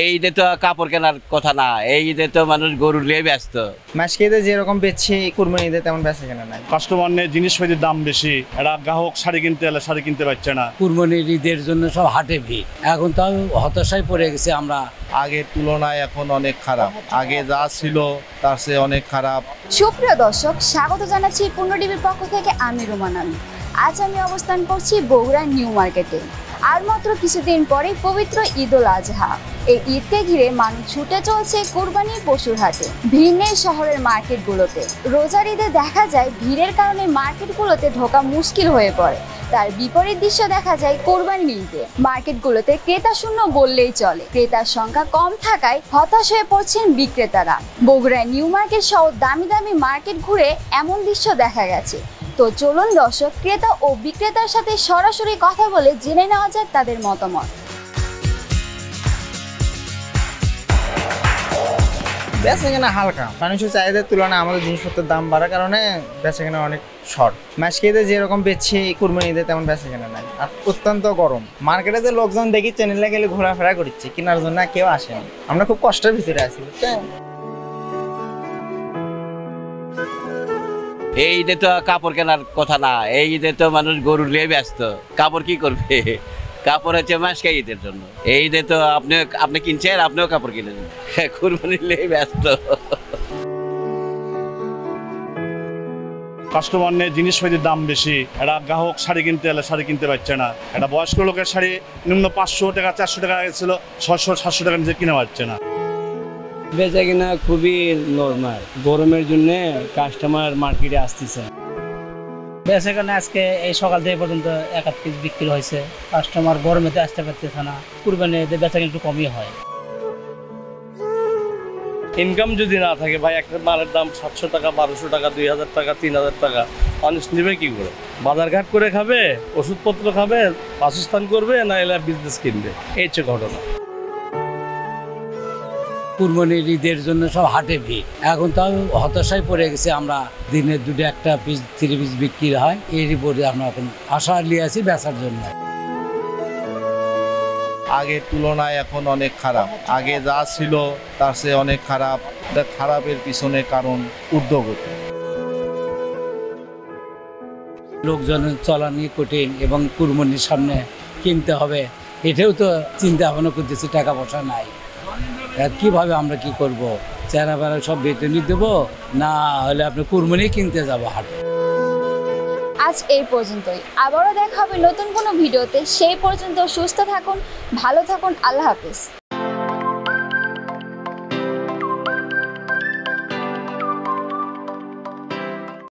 এই ঈদে তো কাপড় কেনার কথা না, এই ঈদে তো মানুষ গরু নিয়ে ব্যস্ত। মাসকে ঈদে যেরকম বেচছি কুরবানি ঈদে তেমন বেচা কেনা নাই। কাস্টমার নেই, জিনিসপাতির দাম বেশি, একটা গ্রাহক শাড়ি কিনতে এলে শাড়ি কিনতে পারছে না। কুরবানির ঈদের জন্য সব হাটে ভিড়, এখন তাও হতাশায় পড়ে গেছে আমরা। আগের তুলনায় এখন অনেক খারাপ, আগে যা ছিল তার চেয়ে অনেক খারাপ। সুপ্রিয় দর্শক, স্বাগত জানাচ্ছি পূর্ণ টিভির পক্ষ থেকে। আমি রুমান আলী। আজ আমি অবস্থান করছি বগুড়া নিউ মার্কেটে। আর মাত্র কিছুদিন পরে পবিত্র ঈদ উল আজহা। এই ঈদকে ঘিরে মানুষ ছুটে চলছে কুরবানির পশুর হাটে। ভিড় নেই শহরের মার্কেটগুলোতে। রোজার ঈদে দেখা যায় ভিড়ের কারণে মার্কেটগুলোতে ঢোকা মুশকিল হয়ে পড়ে। তার বিপরীত দৃশ্য দেখা যায় কোরবানির ঈদে। মার্কেটগুলোতে ক্রেতা শূন্য বললেই চলে। ক্রেতার সংখ্যা কম থাকায় হতাশ হয়ে পড়ছেন বিক্রেতারা। বগুড়ায় নিউ মার্কেট সহ দামি দামি মার্কেট ঘুরে এমন দৃশ্য দেখা গেছে। তো চলুন দর্শক, ক্রেতা ও বিক্রেতার সাথে সরাসরি কথা বলে জেনে নেওয়া যাক তাদের মতামত। বেচাকেনা হালকা, মানুষের চাহিদার তুলনায় আমাদের জিনিসপত্রের দাম বাড়ার কারণে বেচাকেনা অনেক শর্ট। মাসকে ঈদে যেরকম বেচছি কুরবানি ঈদে তেমন বেচাকেনা নাই। আর অত্যন্ত গরম, মার্কেটে যে লোকজন দেখি চ্যানেলে গেলে ঘোরাফেরা করছে, কেনার জন্য কেউ আসেনি। আমরা খুব কষ্টের ভিতরে আছি। এই ঈদে তো কাপড় কেনার কথা না, এই ঈদে তো মানুষ গরু নিয়ে ব্যস্ত। কাপড় কি করবে? কাপড় হচ্ছে মাসকে ঈদের জন্য। এই ঈদে তো আপনি কিনছেন, আপনিও কাপড় কিনেন, কুরবানি নিয়ে ব্যস্ত। কাস্টমার নেই, জিনিসপাতির দাম বেশি, একটা গ্রাহক শাড়ি কিনতে এলে শাড়ি কিনতে পারছে না। একটা বয়স্ক লোকের শাড়ি নিম্ন 500 টাকা 400 টাকা ছিল, 600-700 টাকা নিচে কিনে পারছে না। বেচা কিনা খুবই নর্মাল, গরমের জন্য কাস্টমার মার্কেটে আসতেছে। বেচা কেনা আজকে এই সকাল থেকে পর্যন্ত 1-8 পিস বিক্রি হয়েছে। কাস্টমার গরমেতে আসতে পারতেছে না। কুরবানিতে বেচা কিনা একটু কমই হয়। ইনকাম যদি না থাকে ভাই, একটা মালের দাম 700 টাকা, 1200 টাকা, 2000 টাকা, 3000 টাকা, মানুষ নেবে কি করে? বাজারঘাট করে খাবে, ওষুধপত্র খাবে, বাসস্থান করবে, না এলা বিজনেস কিনবে? এই হচ্ছে ঘটনা। কুরবানির ঈদের জন্য সব হাটে ভিড়, এখন তাও হতাশায় পড়ে গেছে আমরা। দিনে 2-1 পিস 3 পিস বিক্রি হয়, এই রিপোর্টে আমরা এখন আশা নিয়ে আছি বেচার জন্য। আগের তুলনায় এখন অনেক খারাপ, আগে যা ছিল তার চেয়ে অনেক খারাপ। খারাপের পিছনে কারণ ঊর্ধ্বগতি। লোকজনের চলানি কঠিন এবং কুরবানির সামনে কিনতে হবে, এটাও তো চিন্তা ভাবনা করতেছি। টাকা পয়সা নাই, কিভাবে আমরা কি করব? চেহারা বেড়া সব বেতনই দেবো, না হলে আপনি কুরবানি কিনতে যাবো হাটে। আজ এই পর্যন্তই। আবারও দেখা হবে নতুন কোনো ভিডিওতে। সেই পর্যন্ত সুস্থ থাকুন, ভালো থাকুন। আল্লাহ হাফেজ।